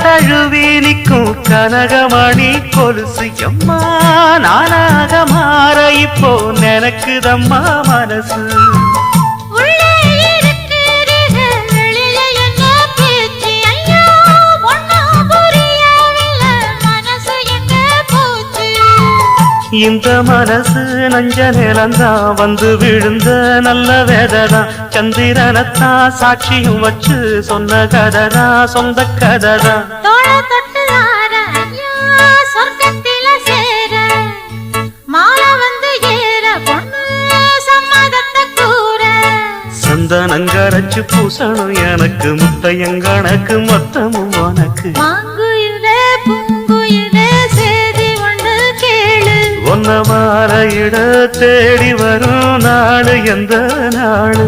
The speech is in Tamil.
தழுவி நிற்கும் கனகமணி கொலுசு எம்மா நானாக மாற இப்போ நினைக்குதம்மா மனசு இந்த மனசு நஞ்ச நிலந்தான் வந்து விழுந்த நல்ல வேததான் சந்திரனத்தான் சாட்சியும் வச்சு சொன்ன கததான் சொந்த கததான் சந்தனங்கரைச்சு பூசணும் எனக்கு முத்தையங்கணக்கு மொத்தமும் உனக்கு ஒன்ன மாற இட தேடி வரும் நாடு எந்த நாடு